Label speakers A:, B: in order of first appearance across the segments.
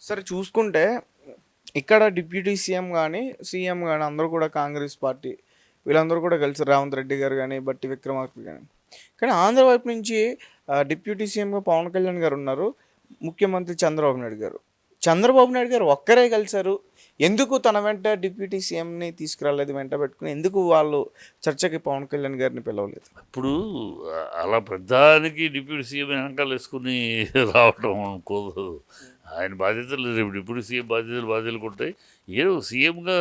A: సరే చూసుకుంటే ఇక్కడ డిప్యూటీ సీఎం గానీ, సీఎం గానీ అందరూ కూడా కాంగ్రెస్ పార్టీ. వీళ్ళందరూ కూడా కలిసి రేవంత్ రెడ్డి గారు గానీ, బట్టి విక్రమార్క గానీ. కానీ ఆంధ్ర వైపు నుంచి డిప్యూటీ సీఎంగా పవన్ కళ్యాణ్ గారున్నారు. ముఖ్యమంత్రి చంద్రబాబు నాయుడు గారు. చంద్రబాబు నాయుడు గారు ఒక్కరే కలిసారు. ఎందుకు తన వెంట డిప్యూటీ సీఎంని తీసుకురాలేదు వెంట పెట్టుకొని? ఎందుకు వాళ్ళు చర్చకి పవన్ కళ్యాణ్ గారిని పిలవలేదు?
B: ఇప్పుడు అలా ప్రధానికి డిప్యూటీ సీఎం వెనకాల వేసుకుని రావటం అనుకోదు. ఆయన బాధ్యతలు రేపు డిప్యూటీ సీఎం బాధ్యతలు ఉంటాయి. ఏదో సీఎంగా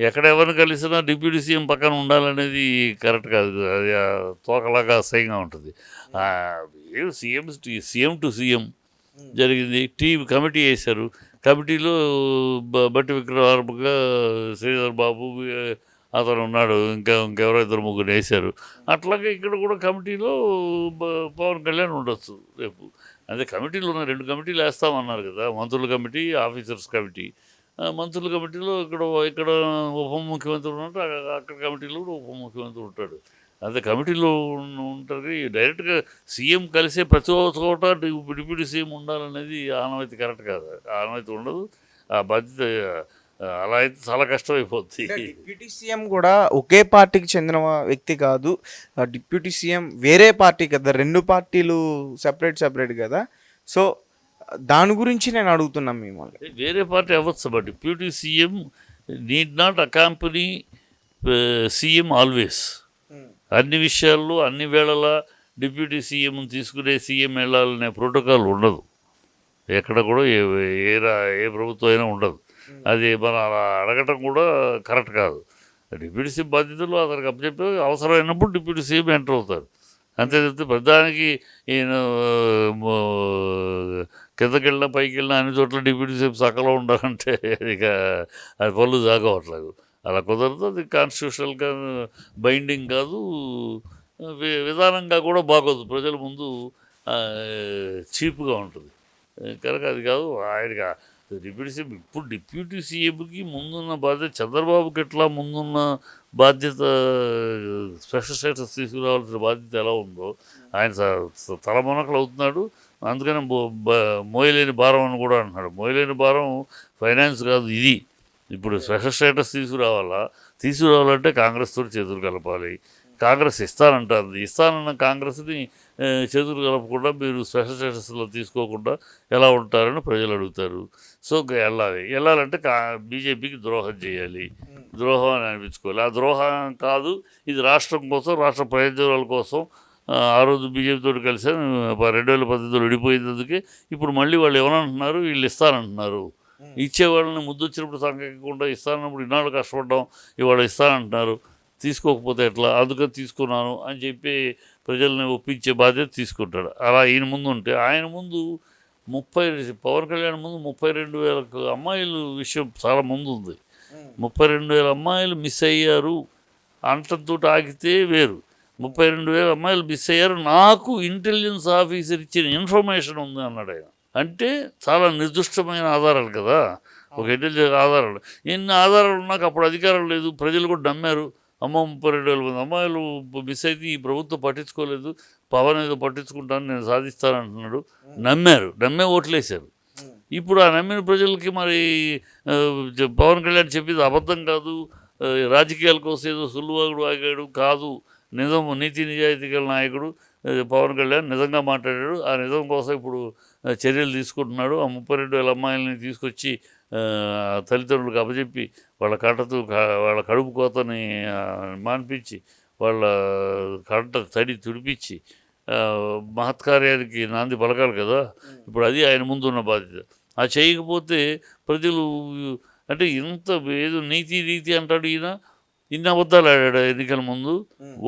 B: ఎక్కడ ఎవరిని కలిసినా డిప్యూటీ సీఎం పక్కన ఉండాలనేది కరెక్ట్ కాదు. అది తోకలాగా అసహ్యంగా ఉంటుంది. ఏదో సీఎం టు సీఎం జరిగింది. కమిటీ వేశారు. కమిటీలో బట్టి విక్రమార్కగా శ్రీధర్ బాబు అతను ఉన్నాడు. ఇంకెవరో ఇద్దరు ముగ్గురు వేశారు. అట్లాగే ఇక్కడ కూడా కమిటీలో పవన్ కళ్యాణ్ ఉండొచ్చు రేపు. అదే కమిటీలు ఉన్నాయి, 2 కమిటీలు వేస్తామన్నారు కదా, మంత్రుల కమిటీ, ఆఫీసర్స్ కమిటీ. మంత్రుల కమిటీలో ఇక్కడ ఉప ముఖ్యమంత్రి ఉన్నట్టు అక్కడ కమిటీలో కూడా ఉప ముఖ్యమంత్రి ఉంటాడు. అదే కమిటీలో ఉంటుంది. డైరెక్ట్గా సీఎం కలిసే ప్రతి చోట డిప్యూటీ సీఎం ఉండాలనేది ఆనవాయితీ కరెక్ట్ కాదు. ఆనవాయితీ ఉండదు. ఆ బాధ్యత అలా అయితే చాలా కష్టం అయిపోద్ది.
A: డిప్యూటీ సీఎం కూడా ఒకే పార్టీకి చెందిన వ్యక్తి కాదు. డిప్యూటీ సీఎం వేరే పార్టీ కదా, 2 పార్టీలు సెపరేట్ కదా. సో దాని గురించి నేను అడుగుతున్నాం మిమ్మల్ని.
B: వేరే పార్టీ అవ్వచ్చు, but deputy CM need not accompany CM always. అన్ని విషయాల్లో అన్ని వేళలా డిప్యూటీ సీఎం తీసుకునే సీఎం వెళ్ళాలనే ప్రోటోకాల్ ఉండదు. ఎక్కడ కూడా ఏ ప్రభుత్వం అయినా ఉండదు. అది మనం అలా అడగటం కూడా కరెక్ట్ కాదు. డిప్యూటీ సీఎం బాధ్యతలు అతనికి అప్పచెప్పి అవసరమైనప్పుడు డిప్యూటీ సీఎం ఎంటర్ అవుతారు. అంతే తప్పితే ప్రధానికి ఈయన కిందకి వెళ్ళినా పైకి వెళ్ళినా అన్ని చోట్ల డిప్యూటీ సీఎం సకలో ఉండాలంటే అది పళ్ళు జాగవట్లేదు. అలా కుదరదు. అది కాన్స్టిట్యూషనల్గా బైండింగ్ కాదు, విధానంగా కూడా బాగోదు. ప్రజల ముందు చీప్గా ఉంటుంది. కనుక అది కాదు. ఆయనకి డిప్యూటీ సీఎం ఇప్పుడు డిప్యూటీ సీఎంకి ముందున్న బాధ్యత చంద్రబాబుకి ఎట్లా ముందున్న బాధ్యత స్పెషల్ స్టేటస్ తీసుకురావాల్సిన బాధ్యత ఎలా ఉందో ఆయన తలమునకలు అవుతున్నాడు. అందుకని మోయలేని భారం అని కూడా అంటున్నాడు. మోయలేని భారం ఫైనాన్స్ కాదు ఇది. ఇప్పుడు స్పెషల్ స్టేటస్ తీసుకురావాలంటే కాంగ్రెస్ తోటి చేతులు కలపాలి. కాంగ్రెస్ ఇస్తానంటుంది. ఇస్తానన్న కాంగ్రెస్ని చేతులు కలపకుండా మీరు స్పెషల్ స్టేటస్లో తీసుకోకుండా ఎలా ఉంటారని ప్రజలు అడుగుతారు. సో వెళ్ళాలంటే బీజేపీకి ద్రోహం చేయాలి. ద్రోహం అని అనిపించుకోవాలి. ఆ ద్రోహం కాదు, ఇది రాష్ట్రం కోసం, రాష్ట్ర ప్రయోజనాల కోసం. ఆ రోజు బీజేపీతో కలిసి 2018 విడిపోయినందుకే ఇప్పుడు మళ్ళీ వాళ్ళు ఏమనంటున్నారు, వీళ్ళు ఇస్తానంటున్నారు. ఇచ్చేవాళ్ళని ముద్దు వచ్చినప్పుడు సంఖ్యకుండా ఇస్తానన్నప్పుడు ఇన్నాళ్ళు కష్టపడ్డాం, ఇవాళ ఇస్తానంటున్నారు. తీసుకోకపోతే ఎట్లా, అందుకని తీసుకున్నాను అని చెప్పి ప్రజల్ని ఒప్పించే బాధ్యత తీసుకుంటాడు. అలా ఈయన ముందు ఉంటే ఆయన ముందు పవన్ కళ్యాణ్ ముందు 32,000 అమ్మాయిలు విషయం చాలా ముందు ఉంది. 32,000 అమ్మాయిలు మిస్ అయ్యారు అంటంతో ఆగితే వేరు. 32,000 అమ్మాయిలు మిస్ అయ్యారు, నాకు ఇంటెలిజెన్స్ ఆఫీసర్ ఇచ్చిన ఇన్ఫర్మేషన్ ఉంది అన్నాడు ఆయన. అంటే చాలా నిర్దిష్టమైన ఆధారాలు కదా, ఒక ఇంటెలిజెన్స్ ఆధారాలు. ఎన్ని ఆధారాలు ఉన్నాక అప్పుడు అధికారం లేదు, ప్రజలు కూడా నమ్మారు. 32,000 మంది అమ్మాయిలు మిస్ అయితే ఈ ప్రభుత్వం పట్టించుకోలేదు, పవన్ ఏదో పట్టించుకుంటాను నేను సాధిస్తానంటున్నాడు. నమ్మే ఓట్లేశారు. ఇప్పుడు ఆ నమ్మిన ప్రజలకి మరి పవన్ కళ్యాణ్ చెప్పింది అబద్ధం కాదు, రాజకీయాల కోసం ఏదో సులువాగుడు ఆగాడు కాదు, నిజం నీతి నిజాయితీ గల నాయకుడు పవన్ కళ్యాణ్ నిజంగా మాట్లాడాడు. ఆ నిజం కోసం ఇప్పుడు చర్యలు తీసుకుంటున్నాడు. ఆ 32,000 అమ్మాయిలని తీసుకొచ్చి తల్లిదండ్రులకు అప్పచెప్పి వాళ్ళ కడుపు కోతని మాన్పించి వాళ్ళ కంట తడి తుడిపించి మహత్కార్యానికి నాంది పలకాలి కదా. ఇప్పుడు అది ఆయన ముందున్న బాధ్యత. అది చేయకపోతే ప్రజలు అంటే ఇంత ఏదో నీతి అంటాడు ఈయన. ఇన్ని అబద్ధాలు ఆడాడు ఎన్నికల ముందు.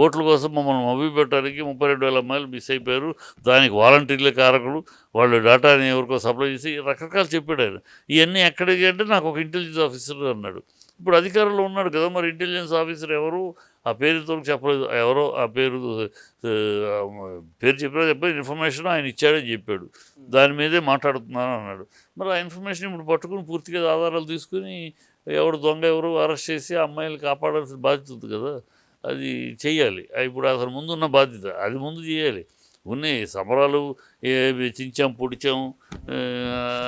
B: ఓట్ల కోసం మమ్మల్ని మభ్యపెట్టడానికి 32,000 అమ్మాయిలు మిస్ అయిపోయారు, దానికి వాలంటీర్లే కారకులు, వాళ్ళు డేటాని ఎవరికో సప్లై చేసి రకరకాలు చెప్పాడు ఆయన. ఇవన్నీ ఎక్కడికి అంటే నాకు ఒక ఇంటెలిజెన్స్ ఆఫీసర్ అన్నాడు. ఇప్పుడు అధికారంలో ఉన్నాడు కదా, మరి ఇంటెలిజెన్స్ ఆఫీసర్ ఎవరు ఆ పేరుతో చెప్పలేదు. ఎవరో ఆ పేరు చెప్పాడు, ఇన్ఫర్మేషన్ ఆయన ఇచ్చాడని చెప్పాడు, దాని మీదే మాట్లాడుతున్నాను అన్నాడు. మరి ఆ ఇన్ఫర్మేషన్ ఇప్పుడు పట్టుకుని పూర్తిగా ఆధారాలు తీసుకుని ఎవరు దొంగ ఎవరు అరెస్ట్ చేసి ఆ అమ్మాయిలు కాపాడాల్సిన బాధ్యత ఉంది కదా, అది చెయ్యాలి. ఇప్పుడు అసలు ముందున్న బాధ్యత అది ముందు చేయాలి. ఉన్నాయి సమరాలు, చించాం పొడిచాం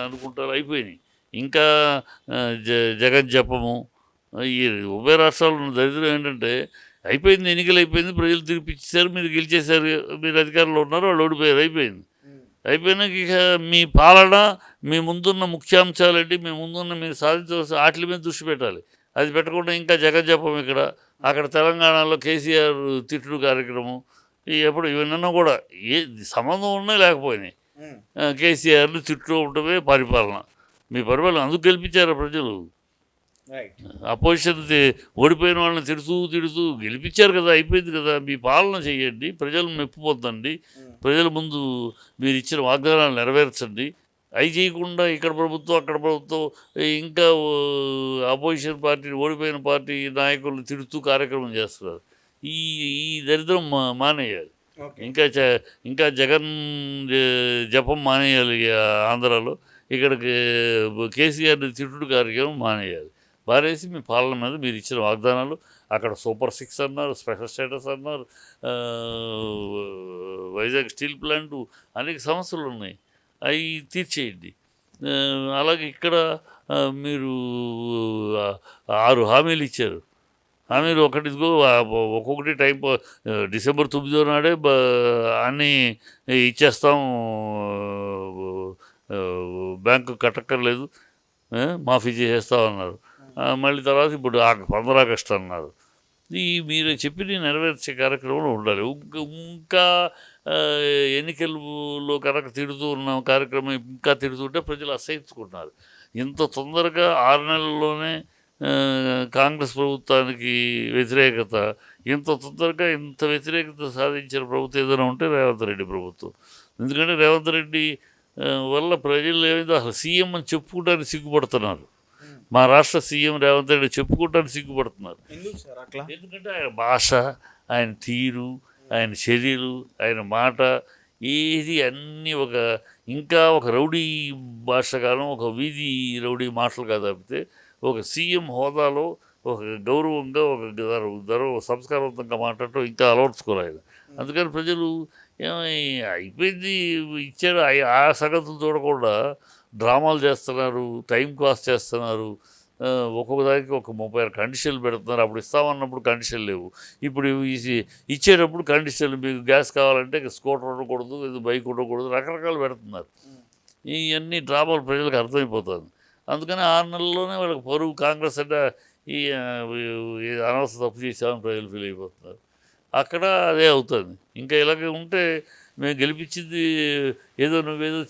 B: అనుకుంటారు అయిపోయినాయి. ఇంకా జగన్ జపము, ఈ ఉభయ రాష్ట్రాల్లో ఉన్న దరిద్రం ఏంటంటే అయిపోయింది, ఎన్నికలు అయిపోయింది, ప్రజలు తిరిపిచ్చేశారు, మీరు గెలిచేశారు, మీరు అధికారంలో ఉన్నారు, వాళ్ళు ఓడిపోయారు, అయిపోయింది. అయిపోయినాక ఇక మీ పాలన, మీ ముందున్న ముఖ్యాంశాలేంటి, మీ ముందున్న మీరు సాధించవలసిన వాటి మీద దృష్టి పెట్టాలి. అది పెట్టకుండా ఇంకా జగన్ జపం ఇక్కడ, అక్కడ తెలంగాణలో కేసీఆర్ తిట్టుడు కార్యక్రమం, ఎప్పుడు ఇవన్నీ కూడా ఏ సంబంధం ఉన్నా లేకపోయినాయి, కేసీఆర్లు తిట్టుతూ ఉండటమే పరిపాలన. మీ పరిపాలన అందుకు గెలిపించారు ప్రజలు. అపోజిషన్ ఓడిపోయిన వాళ్ళని తిడుతూ గెలిపించారు కదా, అయిపోయింది కదా. మీ పాలన చేయండి, ప్రజలు మెప్పు పొందండి, ప్రజల ముందు మీరు ఇచ్చిన వాగ్దానాలు నెరవేర్చండి. అవి చేయకుండా ఇక్కడ ప్రభుత్వం అక్కడ ప్రభుత్వం ఇంకా అపోజిషన్ పార్టీ, ఓడిపోయిన పార్టీ నాయకులను తిడుతూ కార్యక్రమం చేస్తున్నారు. ఈ ఈ దరిద్రం మానేయాలి. ఇంకా జగన్ జపం మానేయాలి ఆంధ్రాలో. ఇక్కడికి కేసీఆర్ తిట్టుడు కార్యక్రమం మానేయాలి. మానేసి మీ పాలన మీద మీరు ఇచ్చిన వాగ్దానాలు, అక్కడ సూపర్ 6 అన్నారు, స్పెషల్ స్టేటస్ అన్నారు, వైజాగ్ స్టీల్ ప్లాంటు, అనేక సమస్యలు ఉన్నాయి, అవి తీర్చేయండి. అలాగే ఇక్కడ మీరు 6 హామీలు ఇచ్చారు. హామీలు ఇదిగో ఒక్కొక్కటి టైం డిసెంబర్ 9వ నాడే అన్నీ ఇచ్చేస్తాం, బ్యాంకు కట్టక్కర్లేదు, మాఫీ చేసేస్తామన్నారు. మళ్ళీ తర్వాత ఇప్పుడు 15 ఆగస్టు అన్నారు. మీరు చెప్పి నెరవేర్చే కార్యక్రమంలో ఉండాలి. ఇంకా ఎన్నికల్లో కనుక తిడుతూ ఉన్న కార్యక్రమం ఇంకా తిడుతుంటే ప్రజలు అసహించుకుంటున్నారు. ఇంత తొందరగా 6 నెలల్లోనే కాంగ్రెస్ ప్రభుత్వానికి వ్యతిరేకత, ఇంత తొందరగా ఇంత వ్యతిరేకత సాధించిన ప్రభుత్వం ఏదైనా ఉంటే రేవంత్ రెడ్డి ప్రభుత్వం. ఎందుకంటే రేవంత్ రెడ్డి వల్ల ప్రజలు ఏమైందో అసలు సీఎం అని చెప్పుకోవడానికి సిగ్గుపడుతున్నారు. మా రాష్ట్ర సీఎం రేవంత్ రెడ్డి చెప్పుకోవడానికి సిగ్గుపడుతున్నారు. ఎందుకంటే ఆయన భాష, ఆయన తీరు, ఆయన చర్యలు, ఆయన మాట, ఏది అన్నీ ఇంకా ఒక రౌడీ భాషగాను, ఒక వీధి రౌడీ మాటలు కాదు తప్పితే ఒక సీఎం హోదాలో ఒక గౌరవంగా, ఒక సంస్కారవంతంగా మాట్లాడటం ఇంకా అలవర్చుకోలేదు. అందుకని ప్రజలు అయిపోయింది ఇచ్చారు, ఆ సంగతులు చూడకుండా డ్రామాలు చేస్తున్నారు, టైం పాస్ చేస్తున్నారు. ఒక్కొక్క దానికి ఒక 36 కండిషన్లు పెడుతున్నారు. అప్పుడు ఇస్తామన్నప్పుడు కండిషన్లు లేవు, ఇప్పుడు ఇచ్చేటప్పుడు కండిషన్లు, మీకు గ్యాస్ కావాలంటే స్కూటర్ ఉండకూడదు, బైక్ ఉండకూడదు, రకరకాలు పెడుతున్నారు. ఇవన్నీ డ్రామాలు ప్రజలకు అర్థమైపోతుంది. అందుకని 6 నెలల్లోనే వాళ్ళకి పరువు, కాంగ్రెస్ అంటే ఈ అనవసర తప్పు చేసామని ప్రజలు ఫీల్ అయిపోతున్నారు. అక్కడ అదే అవుతుంది. ఇంకా ఇలాగే ఉంటే మేము గెలిపించింది ఏదో నువ్వేదో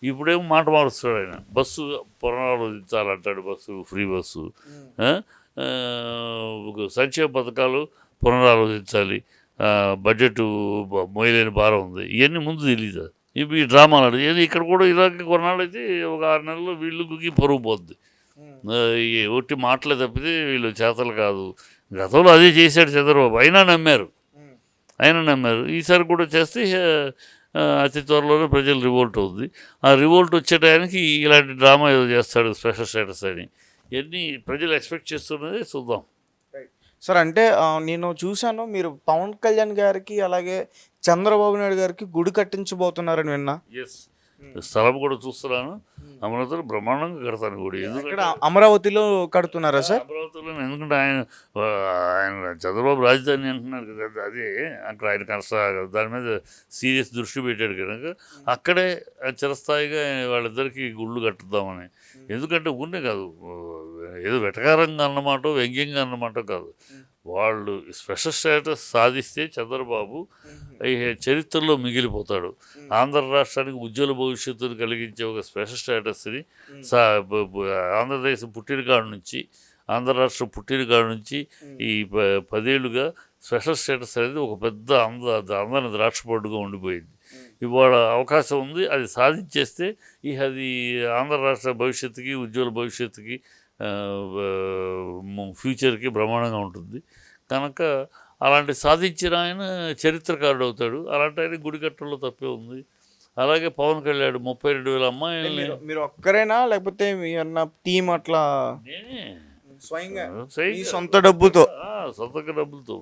B: ఇప్పుడేమో మాట మారుస్తాడు ఆయన. బస్సు పునరాలోచించాలంటాడు, బస్సు ఫ్రీ బస్సు, సంక్షేమ పథకాలు పునరాలోచించాలి, బడ్జెట్ మోయలేని భారం ఉంది, ఇవన్నీ ముందు తెలియదు. ఇప్పుడు ఈ డ్రామాలు ఏది ఇక్కడ కూడా ఇలాగే కొన్నాళ్ళు అయితే ఒక 6 నెలల్లో వీళ్ళకి పరుగు పోద్ది. ఒట్టి మాటలే తప్పితే వీళ్ళు చేతలు కాదు. గతంలో అదే చేశాడు చంద్రబాబు, అయినా నమ్మారు. ఈసారి కూడా చేస్తే అతి త్వరలోనే ప్రజలు రివోల్ట్ అవుతుంది. ఆ రివోల్ట్ వచ్చే టైంకి ఇలాంటి డ్రామా ఏదో చేస్తాడు, స్పెషల్ స్టేటస్ అని. ఇవన్నీ ప్రజలు ఎక్స్పెక్ట్ చేస్తున్నది చూద్దాం.
A: సార్ అంటే నేను చూశాను, మీరు పవన్ కళ్యాణ్ గారికి అలాగే చంద్రబాబు నాయుడు గారికి గుడి కట్టించబోతున్నారని విన్నా.
B: ఎస్, స్థలం కూడా చూస్తున్నాను. అమరావతిలో బ్రహ్మాండంగా కడతాను గుడి.
A: ఎందుకంటే అమరావతిలో కడుతున్నారా సార్?
B: అమరావతిలో, ఎందుకంటే ఆయన చంద్రబాబు రాజధాని అంటున్నారు కదా, అదే అక్కడ ఆయన దాని మీద సీరియస్ దృష్టి పెట్టాడు కనుక అక్కడే చిరస్థాయిగా వాళ్ళిద్దరికీ గుళ్ళు కట్టుద్దామని. ఎందుకంటే ఊరినే కాదు, ఏదో వెటకారంగా అన్నమాట, వ్యంగ్యంగా అన్నమాట కాదు. వాళ్ళు స్పెషల్ స్టేటస్ సాధిస్తే చంద్రబాబు చరిత్రలో మిగిలిపోతాడు. ఆంధ్ర రాష్ట్రానికి ఉజ్వల భవిష్యత్తును కలిగించే ఒక స్పెషల్ స్టేటస్ని ఆంధ్రదేశం పుట్టినకాడు నుంచి, ఆంధ్ర రాష్ట్రం పుట్టినకాడు నుంచి ఈ 10 ఏళ్ళుగా స్పెషల్ స్టేటస్ అనేది ఒక పెద్ద అందరి ద్రాక్షపొట్టుగా ఉండిపోయింది. ఇవాళ అవకాశం ఉంది, అది సాధించేస్తే అది ఆంధ్ర రాష్ట్ర భవిష్యత్తుకి, ఉజ్వల భవిష్యత్తుకి, ఫ్యూచర్కి బ్రహ్మాండంగా ఉంటుంది. కనుక అలాంటి సాధించిన ఆయన చరిత్రకారుడు అవుతాడు. అలాంటి ఆయన గుడి కట్టడంలో తప్పే ఉంది. అలాగే పవన్ కళ్యాణ్ 32,000 అమ్మాయిల్ని.
A: మీరు ఒక్కరేనా లేకపోతే మీ అన్న టీం అట్లా?
B: నేనే
A: స్వయంగా సొంతంగా డబ్బులతో.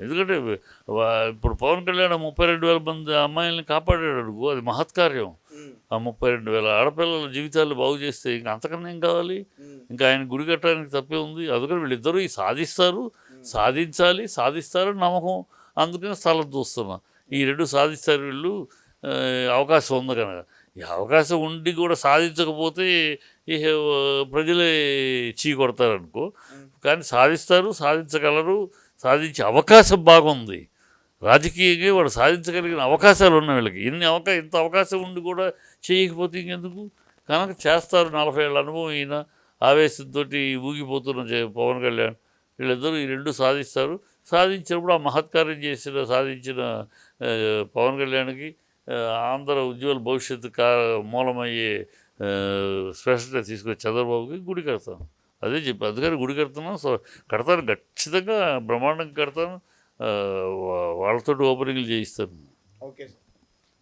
A: ఎందుకంటే ఇప్పుడు పవన్ కళ్యాణ్ 32,000 మంది అమ్మాయిల్ని కాపాడాడు, అది మహత్కార్యం.
B: ఆ 32,000 ఆడపిల్లల జీవితాలు బాగు చేస్తే ఇంకా అంతకన్నా ఏం కావాలి? ఇంకా ఆయన గుడి కట్టడానికి తప్పే ఉంది. అందుకని వీళ్ళిద్దరూ సాధిస్తారు, సాధించాలి, సాధిస్తారని నమ్మకం. అందుకని స్థలం చూస్తున్నా. ఈ 2 సాధిస్తారు వీళ్ళు. అవకాశం ఉంది కనుక. ఈ అవకాశం ఉండి కూడా సాధించకపోతే ఇహ ప్రజలే కొడతారనుకో. కానీ సాధిస్తారు, సాధించగలరు, సాధించే అవకాశం బాగుంది. రాజకీయంగా వాడు సాధించగలిగిన అవకాశాలు ఉన్నాయి వీళ్ళకి. ఇంత అవకాశం ఉండి కూడా చేయకపోతే ఇంకెందుకు? కనుక చేస్తారు. 40 ఏళ్ళ అనుభవం ఈయన, ఆవేశంతో ఊగిపోతున్న పవన్ కళ్యాణ్, వీళ్ళిద్దరూ ఈ 2 సాధిస్తారు. సాధించినప్పుడు ఆ మహత్కార్యం సాధించిన పవన్ కళ్యాణ్కి ఆంధ్ర ఉజ్వల భవిష్యత్తు మూలమయ్యే స్పెషల్గా తీసుకొచ్చి చంద్రబాబుకి గుడి కడతాను. అదే చెప్పి అందుకని గుడి కడుతున్నాను. కడతాను, ఖచ్చితంగా బ్రహ్మాండంగా కడతాను. వాళ్ళతో ఓపెనింగ్లు చేయిస్తాను.
A: Okay sir.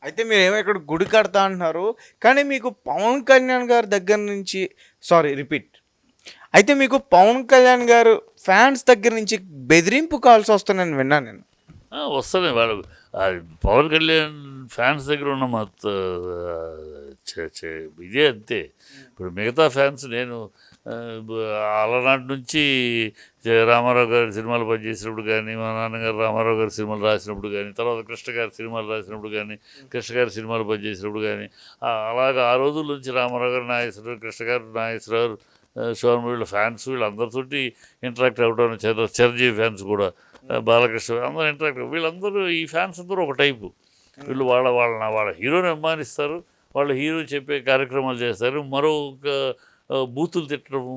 A: అయితే మీరేమో ఇక్కడ గుడి కడతా అంటున్నారు, కానీ మీకు పవన్ కళ్యాణ్ గారి దగ్గర నుంచి రిపీట్. అయితే మీకు పవన్ కళ్యాణ్ గారు ఫ్యాన్స్ దగ్గర నుంచి బెదిరింపు కాల్స్ వస్తున్నాయని విన్నాను నేను.
B: వస్తున్నాయి. వాళ్ళు పవన్ కళ్యాణ్ ఫ్యాన్స్ దగ్గర ఉన్న ఇదే అంతే. ఇప్పుడు మిగతా ఫ్యాన్స్ నేను అలనాటి నుంచి రామారావు గారి సినిమాలు పనిచేసినప్పుడు కానీ, మా నాన్నగారు రామారావు గారి సినిమాలు రాసినప్పుడు కానీ, తర్వాత కృష్ణ గారి సినిమాలు రాసినప్పుడు కానీ, కృష్ణ గారి సినిమాలు పనిచేసినప్పుడు కానీ, అలాగా ఆ రోజుల నుంచి రామారావు గారు, నాగేశ్వరరావు, కృష్ణ గారు, నాగేశ్వరరావు, శోభన్, వీళ్ళ ఫ్యాన్స్ వీళ్ళందరితోటి ఇంటరాక్ట్ అవ్వడం. చిరంజీవి ఫ్యాన్స్ కూడా, బాలకృష్ణ అందరూ ఇంటరాక్ట్. వీళ్ళందరూ ఈ ఫ్యాన్స్ అందరూ ఒక టైపు. వీళ్ళు వాళ్ళ హీరోని అభిమానిస్తారు, వాళ్ళ హీరో చెప్పే కార్యక్రమాలు చేస్తారు. మరొక బూతులు తిట్టడము,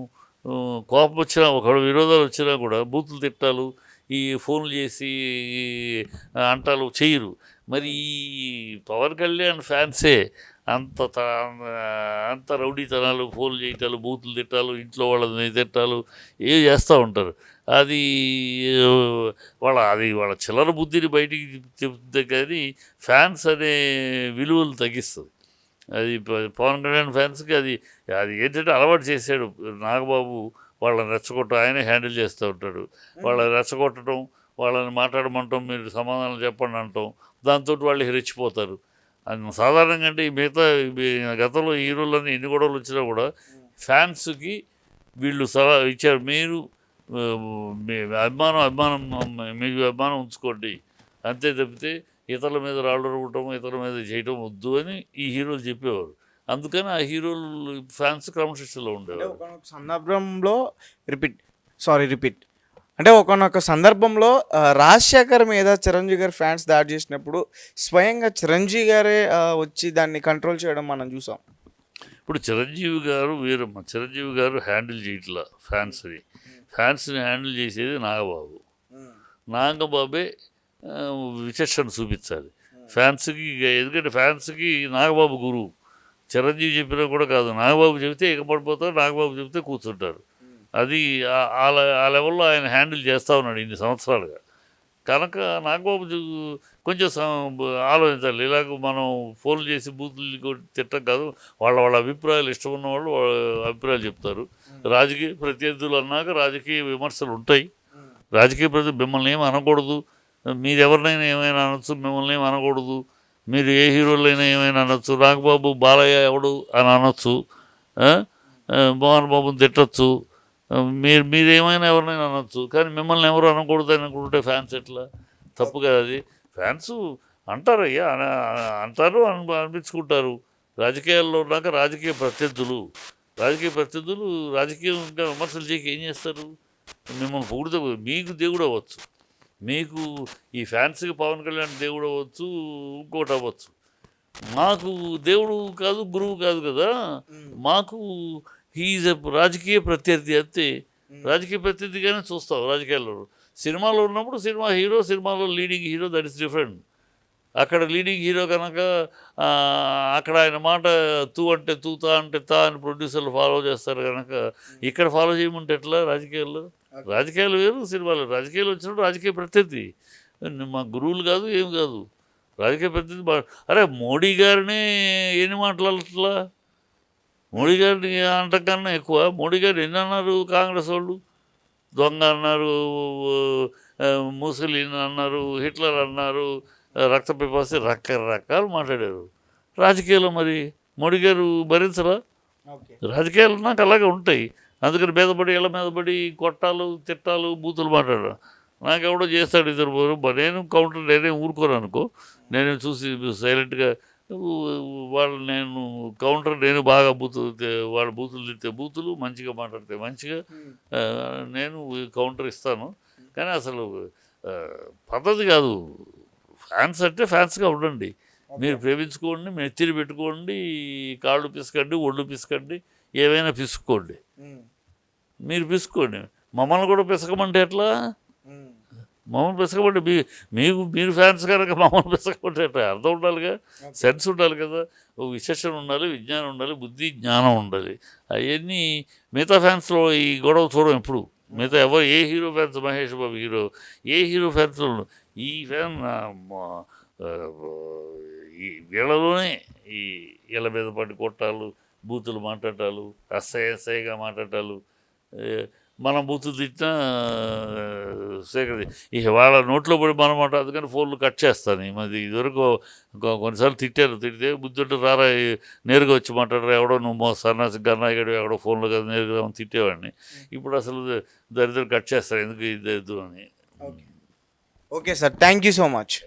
B: కోపం వచ్చినా, ఒక విరోధాలు వచ్చినా కూడా బూతులు తిట్టాలు, ఈ ఫోన్లు చేసి అంటాలు చేయరు. మరి ఈ పవన్ కళ్యాణ్ ఫ్యాన్సే అంత రౌడీతనాలు, ఫోన్లు చేయటాలు, బూతులు తిట్టాలు, ఇంట్లో వాళ్ళని తిట్టాలు ఏవి చేస్తూ ఉంటారు. అది వాళ్ళ చిల్లర బుద్ధిని బయటికి చెప్తుంది, కానీ ఫ్యాన్స్ అనే విలువలు తగ్గిస్తుంది. అది పవన్ కళ్యాణ్ ఫ్యాన్స్కి అది ఏంటంటే అలవాటు చేశాడు నాగబాబు. వాళ్ళని రెచ్చగొట్టడం ఆయనే హ్యాండిల్ చేస్తూ ఉంటాడు. వాళ్ళని రెచ్చగొట్టడం, వాళ్ళని మాట్లాడమంటాం, మీరు సమాధానం చెప్పండి అంటాం, దాంతో వాళ్ళు రెచ్చిపోతారు. అది సాధారణంగా అంటే ఈ మిగతా గతంలో హీరోలన్నీ ఎన్ని గొడవలు వచ్చినా కూడా ఫ్యాన్స్కి వీళ్ళు సలహా ఇచ్చారు. మీరు మీ అభిమానం మీకు అభిమానం ఉంచుకోండి, అంతే తప్పితే ఇతరుల మీద రాళ్ళు రువ్వటం, ఇతరుల మీద చేయటం వద్దు అని ఈ హీరోలు చెప్పేవారు. అందుకని ఆ హీరోలు ఫ్యాన్స్ క్రమశిక్షణలో ఉండేవారు.
A: ఒకనొక సందర్భంలో రిపీట్ అంటే ఒకనొక సందర్భంలో రాజశేఖర్ మీద చిరంజీవి గారి ఫ్యాన్స్ దాడి చేసినప్పుడు స్వయంగా చిరంజీవి గారే వచ్చి దాన్ని కంట్రోల్ చేయడం మనం చూసాం.
B: ఇప్పుడు చిరంజీవి గారు వీరమ్మ, చిరంజీవి గారు హ్యాండిల్ చేయట్లా ఫ్యాన్స్ని హ్యాండిల్ చేసేది నాగబాబు. నాగబాబే విచక్షణ చూపించాలి ఫ్యాన్స్కి. ఎందుకంటే ఫ్యాన్స్కి నాగబాబు గురువు. చిరంజీవి చెప్పినా కూడా కాదు, నాగబాబు చెబితే ఎగపడిపోతారు, నాగబాబు చెబితే కూర్చుంటారు. అది ఆ లెవెల్లో ఆయన హ్యాండిల్ చేస్తూ ఉన్నాడు ఇన్ని సంవత్సరాలుగా. కనుక నాగబాబు కొంచెం ఆలోచించాలి. ఇలాగ మనం ఫోన్లు చేసి బూతులు తిట్టం కాదు. వాళ్ళ అభిప్రాయాలు ఇష్టం ఉన్న వాళ్ళు అభిప్రాయాలు చెప్తారు. రాజకీయ ప్రత్యర్థులు అన్నాక రాజకీయ విమర్శలు ఉంటాయి. రాజకీయ ప్రతినిధులు మిమ్మల్ని ఏమి అనకూడదు, మీరు ఎవరినైనా ఏమైనా అనొచ్చు, మిమ్మల్ని ఏమి అనకూడదు, మీరు ఏ హీరోలైనా ఏమైనా అనొచ్చు, నాగబాబు బాలయ్య ఎవడు అని అనొచ్చు, మోహన్ బాబుని తిట్టచ్చు, మీరేమైనా ఎవరినైనా అనొచ్చు, కానీ మిమ్మల్ని ఎవరు అనకూడదు అని అనుకుంటే ఫ్యాన్స్ ఎట్లా? తప్పు కదా అది. ఫ్యాన్స్ అంటారు, అయ్యా అంటారు, అనిపించుకుంటారు. రాజకీయాల్లో ఉన్నాక రాజకీయ ప్రత్యర్థులు రాజకీయంగా విమర్శలు చేయక ఏం చేస్తారు? మిమ్మల్ని పొగిడితే మీకు దేవుడు అవ్వచ్చు, మీకు ఈ ఫ్యాన్స్కి పవన్ కళ్యాణ్ దేవుడు అవ్వచ్చు, ఇంకోటి అవ్వచ్చు. మాకు దేవుడు కాదు, గురువు కాదు కదా. మాకు హీఈస్ రాజకీయ ప్రత్యర్థి అంతే. రాజకీయ ప్రత్యర్థిగానే చూస్తాం రాజకీయాల్లో. సినిమాలో ఉన్నప్పుడు సినిమాలో leading hero, that is different. అక్కడ లీడింగ్ హీరో కనుక అక్కడ ఆయన మాట తూ అంటే తూ, తా అంటే తా అని ప్రొడ్యూసర్లు ఫాలో చేస్తారు కనుక ఇక్కడ ఫాలో చేయమంటే ఎట్లా? రాజకీయాలు వేరు, సినిమాలు. రాజకీయాలు వచ్చినప్పుడు రాజకీయ ప్రత్యర్థి మా గురువులు కాదు, ఏం కాదు. రాజకీయ ప్రత్యర్థి అరే మోడీ గారిని ఎన్ని మాట్లాడట్లా? మోడీ గారిని అంటకన్నా ఎక్కువ మోడీ గారు ఎన్ని అన్నారు? కాంగ్రెస్ వాళ్ళు దొంగ అన్నారు, ముసలిన్ అన్నారు, హిట్లర్ అన్నారు, రక్త పిపాసి రకరకాలు మాట్లాడారు. రాజకీయాలు మరి మోడీ గారు భరించరా?
A: ఓకే.
B: రాజకీయాలు నాకు అలాగే ఉంటాయి. అందుకని మీదపడి ఇళ్ళ మీదపడి కొట్టాలు తిట్టాలు బూతులు మాట్లాడడం నాకెవడో చేస్తాడు ఇద్దరు నేను కౌంటర్ నేనే ఊరుకోను అనుకో. నేను చూసి సైలెంట్గా వాళ్ళు నేను కౌంటర్ నేను బాగా వాళ్ళ బూతులు తిడితే బూతులు మంచిగా మాట్లాడితే మంచిగా ఆ, నేను కౌంటర్ ఇస్తాను. కానీ అసలు ఆ, పద్ధతి కాదు. ఫ్యాన్స్ అంటే ఫ్యాన్స్గా ఉండండి. మీరు ప్రేమించుకోండి, నెత్తిని పెట్టుకోండి, కాళ్ళు పిసకండి, ఒళ్ళు పిసకండి, ఏవైనా పిసుక్కోండి. మీరు పిసుకోండి. మమ్మల్ని కూడా పిసకమంటే ఎట్లా? మమ్మల్ని పిసకమంటే మీరు ఫ్యాన్స్ కనుక మమ్మల్ని పిసకమంటే ఎట్లా? అర్థం ఉండాలిగా, సెన్స్ ఉండాలి కదా, ఓ విశేషం ఉండాలి, విజ్ఞానం ఉండాలి, బుద్ధి జ్ఞానం ఉండాలి. అవన్నీ మిగతా ఫ్యాన్స్లో ఈ గొడవ చూడం ఎప్పుడు. మిగతా ఎవరు ఏ hero fans, Mahesh Babu hero, ఏ హీరో ఫ్యాన్స్లో ఈ ఫ్యాన్ ఆ, ఈ వీళ్ళలోనే ఈ వీళ్ళ మీద పడి కొట్టాలు, బూతులు మాట్లాడాలు, అసహ్యగా మాట్లాడాలు. మనం బూతులు తిట్టినా సేకరి ఇక వాళ్ళ నోట్లో పడి మనమాట. అందుకని ఫోన్లు కట్ చేస్తాను. మరి ఇదివరకు కొన్నిసార్లు తిడితే బుద్ధి ఉంటే రారా నేరుగా వచ్చి మాట్లాడరా, ఎవడో నువ్వు సన్నాసి గన్నాయిగడు ఎవడో ఫోన్లో కదా నేరుగా తిట్టేవాడిని. ఇప్పుడు అసలు దరిద్రం కట్ చేస్తారు ఎందుకు ఇది అని.
A: Okay sir, thank you so much.